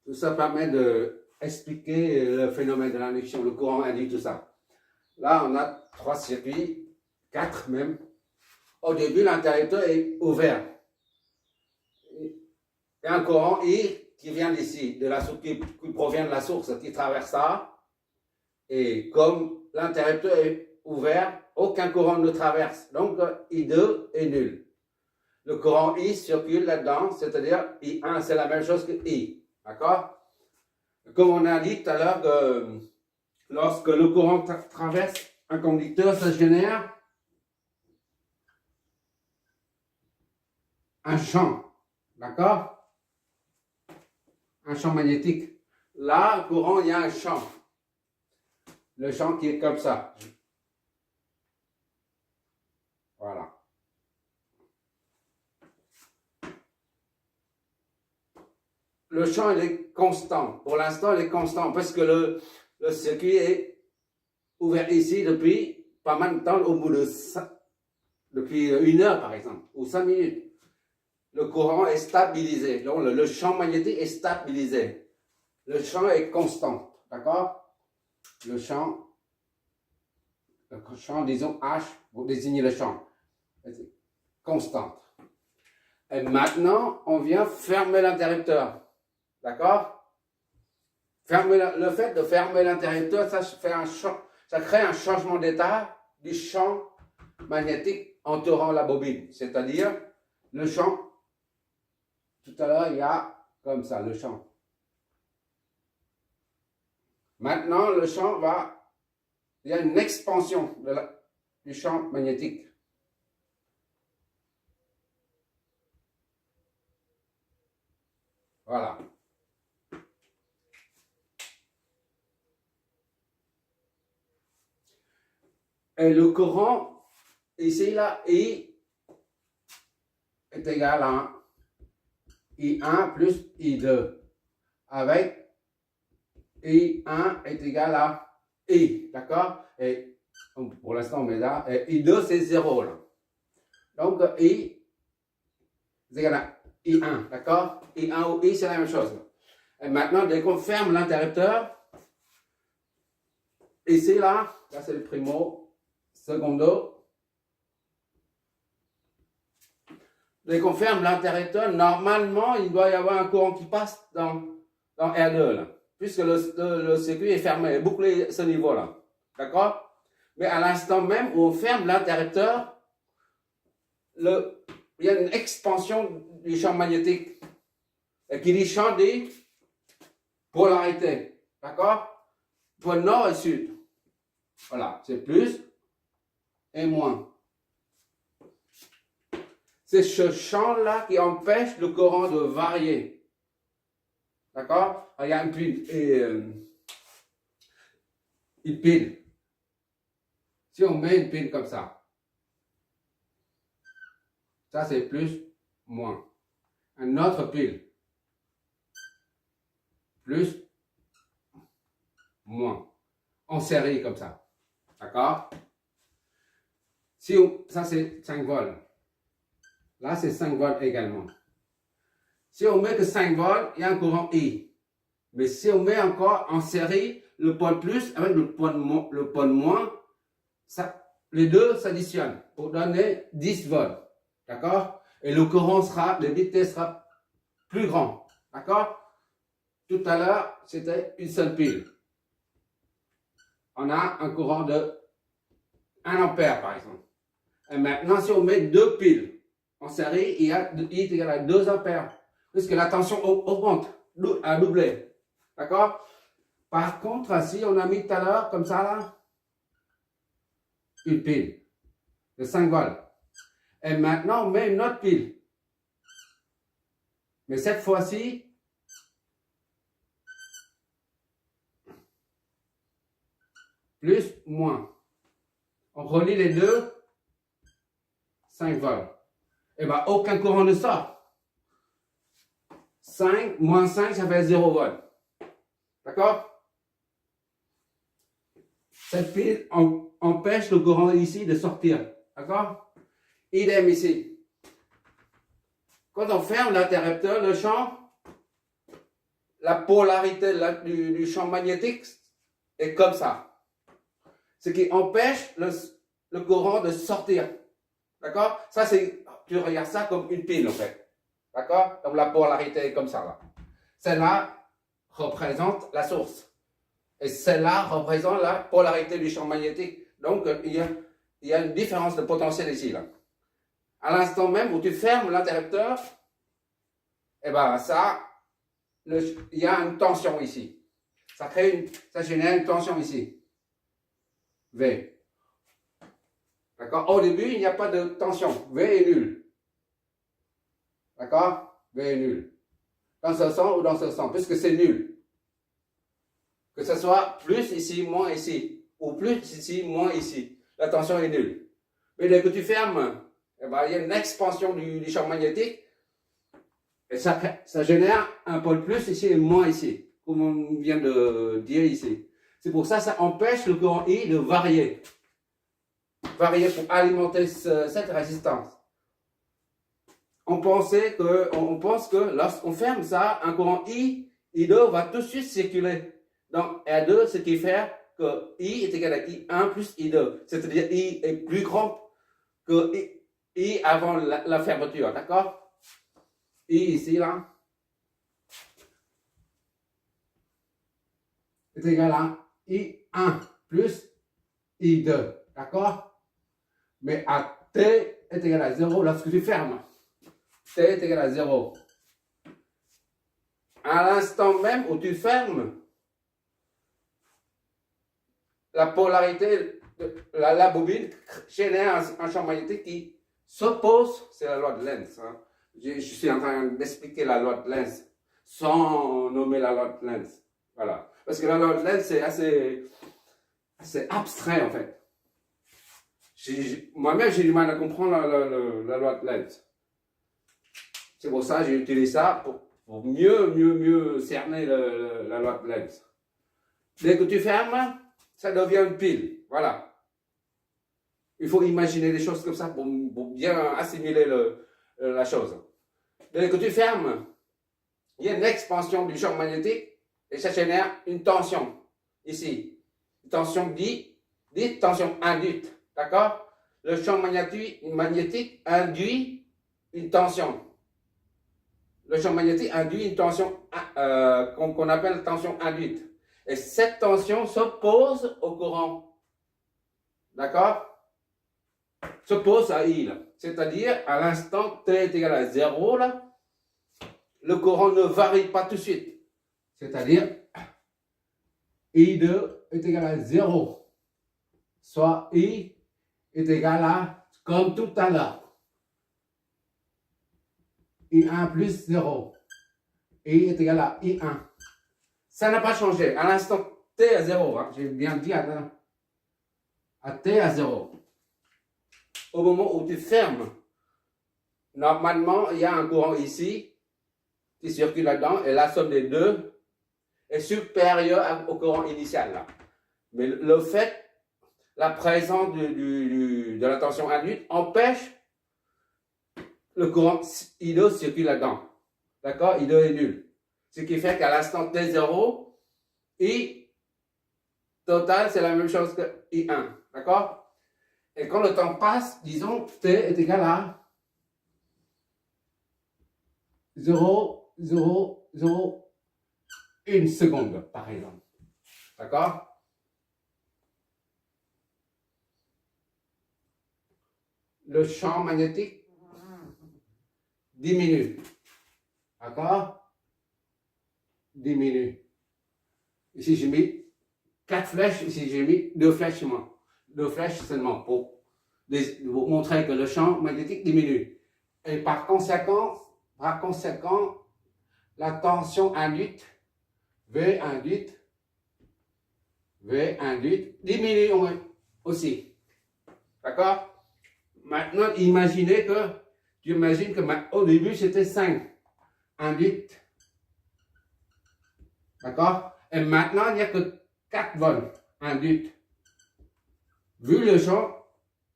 Tout ça permet d'expliquer le phénomène de l'induction, le courant induit, tout ça. Là, on a 3 circuits, 4 même. Au début, l'interrupteur est ouvert. Il y a un courant I qui vient d'ici, qui provient de la source, qui traverse ça. Et comme l'interrupteur est ouvert, aucun courant ne traverse. Donc, I2 est nul. Le courant I circule là-dedans, c'est-à-dire I1, c'est la même chose que I. D'accord? Comme on a dit tout à l'heure, que lorsque le courant traverse un conducteur, ça génère un champ. D'accord? Un champ magnétique. Là, le courant, il y a un champ. Le champ qui est comme ça. Voilà. Le champ, il est constant. Pour l'instant, il est constant parce que le circuit est ouvert ici depuis pas mal de temps, au bout de depuis 1 heure par exemple, ou 5 minutes. Le courant est stabilisé. Donc, le champ magnétique est stabilisé. Le champ est constant. D'accord? Le champ, disons H, pour désigner le champ, est constant. Et maintenant, on vient fermer l'interrupteur. D'accord? Le fait de fermer l'interrupteur, ça crée un changement d'état du champ magnétique entourant la bobine. C'est-à-dire, le champ, tout à l'heure, il y a comme ça, le champ. Maintenant, le champ il y a une expansion du champ magnétique. Voilà. Et le courant, ici, là, I est égal à I1 plus I2. Avec I1 est égal à I. D'accord? Et pour l'instant, on met là. Et I2, c'est 0. Là. Donc, I est égal à I1. D'accord? I1 ou I, c'est la même chose. Et maintenant, dès qu'on ferme l'interrupteur, ici, là c'est le primo. Secondo, dès qu'on ferme l'interrupteur, normalement, il doit y avoir un courant qui passe dans R2, là, puisque le circuit est fermé, bouclé ce niveau-là. D'accord? Mais à l'instant même où on ferme l'interrupteur, il y a une expansion du champ magnétique. Et qui dit champ dit polarité. D'accord? Pour nord et sud. Voilà, c'est plus et moins. C'est ce champ-là qui empêche le courant de varier. D'accord? Il y a une pile. Si on met une pile comme ça c'est plus, moins. Un autre pile. Plus, moins. En série comme ça. D'accord? Ça c'est 5 volts. Là c'est 5 volts également. Si on met que 5 volts, il y a un courant I. Mais si on met encore en série le pôle plus avec le pôle moins, les deux s'additionnent pour donner 10 volts. D'accord? Et le courant de vitesse sera plus grand. D'accord? Tout à l'heure, c'était une seule pile. On a un courant de 1 ampère par exemple. Et maintenant, si on met 2 piles en série, I est égal à 2 ampères. Puisque la tension augmente, à doubler. D'accord? Par contre, si on a mis tout à l'heure, comme ça là, une pile de 5 volts. Et maintenant, on met une autre pile. Mais cette fois-ci, plus, moins. On relie les deux, 5 volts. Et bien, aucun courant ne sort. 5 moins 5, ça fait 0 volts. D'accord? Cette pile empêche le courant ici de sortir. D'accord? Idem ici. Quand on ferme l'interrupteur, le champ, la polarité du champ magnétique est comme ça. Ce qui empêche le courant de sortir. D'accord? Ça, tu regardes ça comme une pile, en fait. D'accord? Donc la polarité est comme ça, là. Celle-là représente la source. Et celle-là représente la polarité du champ magnétique. Donc, il y a une différence de potentiel ici, là. À l'instant même où tu fermes l'interrupteur, eh ben, il y a une tension ici. Ça génère une tension ici. V. D'accord? Au début, il n'y a pas de tension. V est nul. D'accord? V est nul. Dans ce sens ou dans ce sens, puisque c'est nul. Que ce soit plus ici, moins ici. Ou plus ici, moins ici. La tension est nulle. Mais dès que tu fermes, eh ben, il y a une expansion du champ magnétique. Et ça génère un pôle plus ici et moins ici. Comme on vient de dire ici. C'est pour ça que ça empêche le courant I de varier. Varier pour alimenter cette résistance. On pense que lorsqu'on ferme ça, un courant I2 va tout de suite circuler dans R2, ce qui fait que I est égal à I1 plus I2. C'est-à-dire I est plus grand que I avant la fermeture, d'accord? I ici, là, est égal à I1 plus I2, d'accord? Mais à T est égal à 0 lorsque tu fermes. T est égal à 0. À l'instant même où tu fermes, la polarité de la bobine génère un champ magnétique qui s'oppose, c'est la loi de Lenz. Hein. Je suis en train d'expliquer la loi de Lenz sans nommer la loi de Lenz. Voilà. Parce que la loi de Lenz, c'est assez abstrait en fait. Moi-même, j'ai du mal à comprendre la loi de Lenz. C'est pour ça que j'ai utilisé ça pour mieux cerner la loi de Lenz. Dès que tu fermes, ça devient une pile. Voilà. Il faut imaginer des choses comme ça pour bien assimiler la chose. Dès que tu fermes, il y a une expansion du champ magnétique et ça génère une tension ici. Une tension dite tension induite. D'accord? Le champ magnétique induit une tension. Le champ magnétique induit une tension qu'on appelle tension induite. Et cette tension s'oppose au courant. D'accord? S'oppose à I. C'est-à-dire, à l'instant T est égal à 0, là, le courant ne varie pas tout de suite. C'est-à-dire, I2 est égal à 0. Soit I est égal à, comme tout à l'heure, I1 plus 0. I est égal à I1. Ça n'a pas changé. À l'instant T à 0, hein, j'ai bien dit à T à 0. Au moment où tu fermes, normalement, il y a un courant ici qui circule là-dedans et la somme des deux est supérieure au courant initial. Là. Mais le fait, la présence de la tension induite empêche le courant I2 circule là-dedans. D'accord? I2 est nul. Ce qui fait qu'à l'instant T0, I total, c'est la même chose que I1. D'accord? Et quand le temps passe, disons, T est égal à 0,001 seconde, par exemple. D'accord? Le champ magnétique diminue. D'accord? Diminue. Ici, j'ai mis 4 flèches. Ici, j'ai mis 2 flèches seulement. 2 flèches seulement pour montrer que le champ magnétique diminue. Et par conséquent, la tension induite, V induite, diminue aussi. D'accord? Maintenant, tu imagines que au début, c'était 5 induites. D'accord? Et maintenant, il n'y a que 4 volts induites. Vu le champ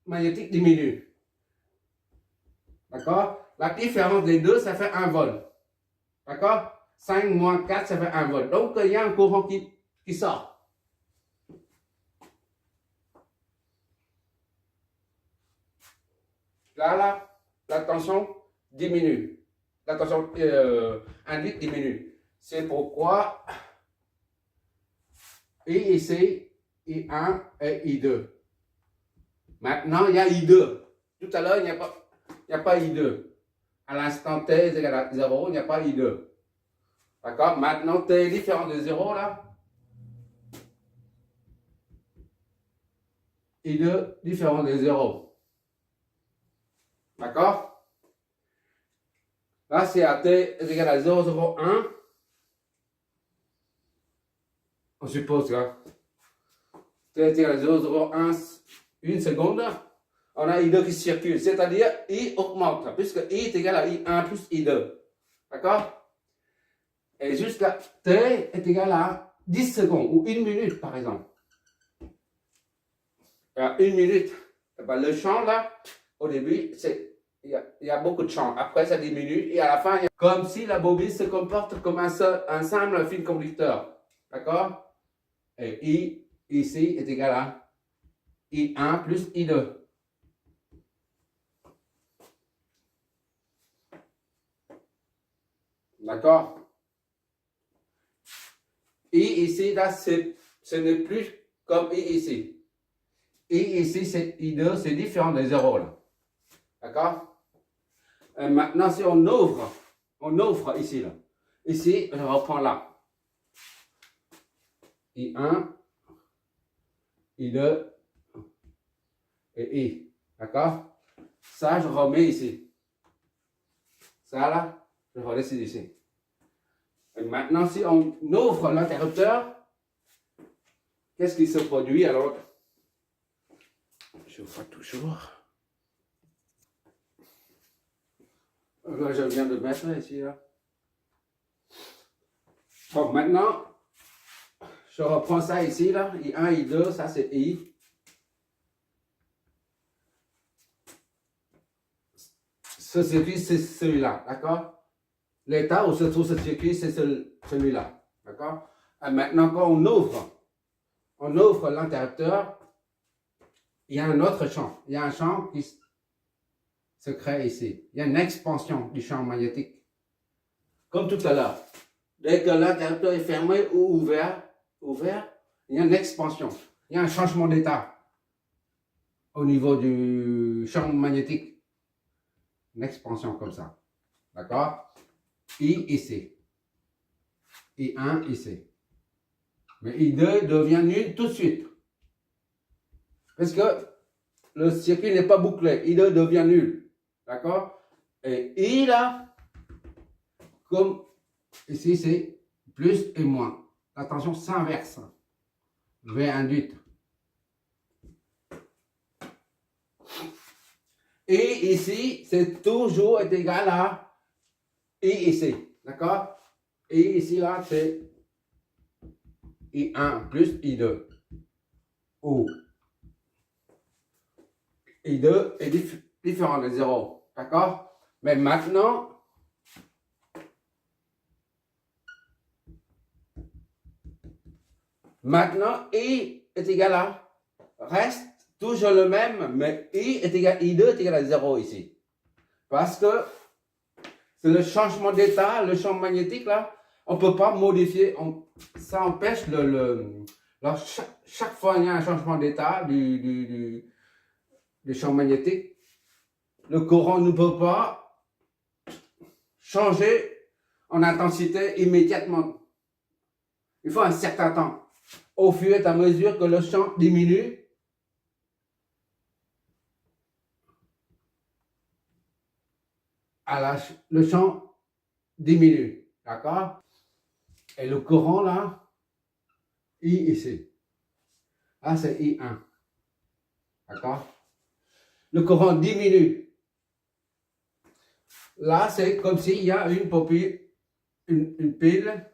magnétique diminue. D'accord? La différence des deux, ça fait 1 volt. D'accord? 5 moins 4, ça fait 1 volt. Donc, il y a un courant qui sort. Là, la tension diminue. La tension induite diminue. C'est pourquoi I ici, I1 et I2. Maintenant, il y a I2. Tout à l'heure, il n'y a pas I2. À l'instant t est égal à 0, il n'y a pas I2. D'accord? Maintenant, t est différent de 0, là. I2 différent de 0. D'accord? Là, c'est à t est égal à 0,01. On suppose que t est égal à 0,01 une seconde. On a I2 qui circule, c'est-à-dire I augmente, puisque I est égal à I1 plus I2. D'accord? Et jusqu'à t est égal à 10 secondes ou 1 minute, par exemple. À 1 minute, le champ là, au début, il y a beaucoup de champs. Après, ça diminue et à la fin, comme si la bobine se comporte comme un simple fil conducteur. D'accord? Et I ici est égal à I1 plus I2. D'accord? I ici, là, ce n'est plus comme I ici. I ici, c'est I2, c'est différent de 0 là. D'accord? Maintenant, si on ouvre ici, là. Ici, je reprends là. I1, I2 et I. D'accord? Ça, je remets ici. Ça, là, je redécide ici. Et maintenant, si on ouvre l'interrupteur, qu'est-ce qui se produit alors? Je vois toujours. Là, je viens de mettre ici, là. Bon, maintenant, je reprends ça ici, là. I1, I2, ça c'est I. Ce circuit, c'est celui-là, d'accord? L'état où se trouve ce circuit, c'est celui-là, d'accord? Et maintenant, quand on ouvre l'interrupteur, il y a un autre champ. Il y a un champ qui se crée ici. Il y a une expansion du champ magnétique. Comme tout à l'heure. Dès que l'interrupteur est fermé ou ouvert, il y a une expansion. Il y a un changement d'état au niveau du champ magnétique. Une expansion comme ça. D'accord? I ici. I1 ici. Mais I2 devient nul tout de suite. Parce que le circuit n'est pas bouclé. I2 devient nul. D'accord? Et I là, comme ici c'est plus et moins. La tension s'inverse. V induite. Et ici, c'est toujours égal à I ici. D'accord? Et ici, là, c'est I1 plus I2. Ou I2 est différent de 0. D'accord? Mais maintenant, I est égal à, reste toujours le même, mais I2 est égal à 0 ici. Parce que c'est le changement d'état, le champ magnétique là, on ne peut pas modifier, ça empêche chaque fois il y a un changement d'état du champ magnétique, le courant ne peut pas changer en intensité immédiatement. Il faut un certain temps. Au fur et à mesure que le champ diminue, le champ diminue. D'accord? Et le courant là, I ici. Là, c'est I1. D'accord? Le courant diminue. Là, c'est comme s'il y a une pile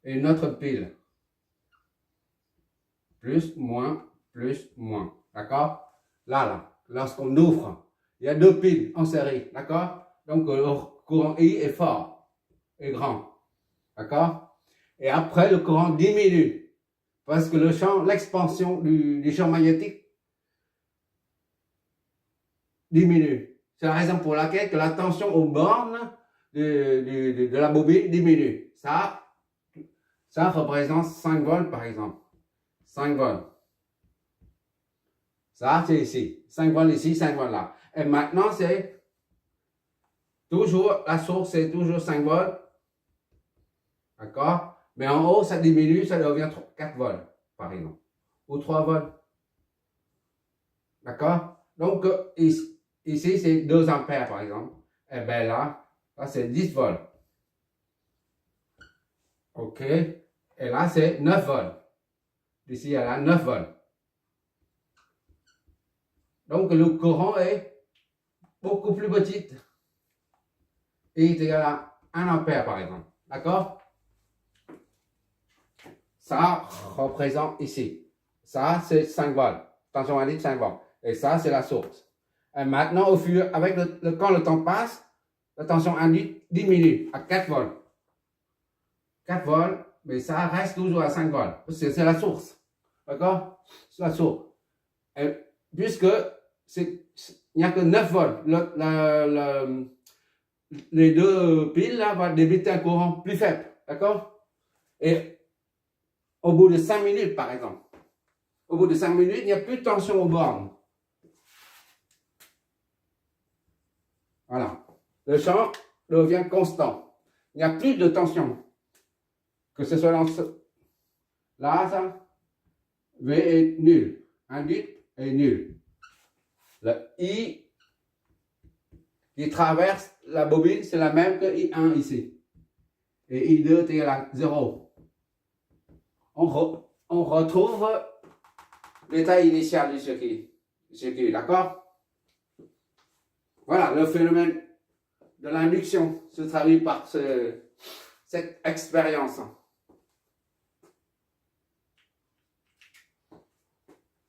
et une autre pile. Plus, moins, plus, moins. D'accord? Là, lorsqu'on ouvre, il y a deux piles en série. D'accord? Donc, courant I est fort, est grand. D'accord? Et après, le courant diminue. Parce que l'expansion du champ magnétique diminue. C'est la raison pour laquelle que la tension aux bornes de la bobine diminue. Ça représente 5 volts par exemple. 5 volts. Ça, c'est ici. 5 volts ici, 5 volts là. Et maintenant, c'est toujours, la source, c'est toujours 5 volts. D'accord? Mais en haut, ça diminue, ça devient 4 volts, par exemple. Ou 3 volts. D'accord? Donc, ici, c'est 2 ampères, par exemple. Et bien là, c'est 10 volts. OK? Et là, c'est 9 volts. D'ici à là, 9 volts. Donc, le courant est beaucoup plus petit. Et il est égal à 1 ampère, par exemple. D'accord? Ça représente ici. Ça, c'est 5 volts. Tension indique 5 volts. Et ça, c'est la source. Et maintenant, avec quand le temps passe, la tension induite diminue à 4 volts. 4 volts, mais ça reste toujours à 5 volts. C'est la source. D'accord? C'est la source. Et puisque il n'y a que 9 volts, les deux piles là vont débiter un courant plus faible. D'accord? Et au bout de 5 minutes, par exemple, au bout de 5 minutes, il n'y a plus de tension aux bornes. Voilà. Le champ devient constant. Il n'y a plus de tension. Que ce soit dans là, ça, V est nul. Induite est nul. Le I qui traverse la bobine, c'est la même que I1 ici. Et I2 est égal à 0. On retrouve l'état initial du circuit. D'accord? Voilà, le phénomène de l'induction se traduit par cette expérience.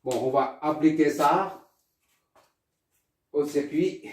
Bon, on va appliquer ça au circuit.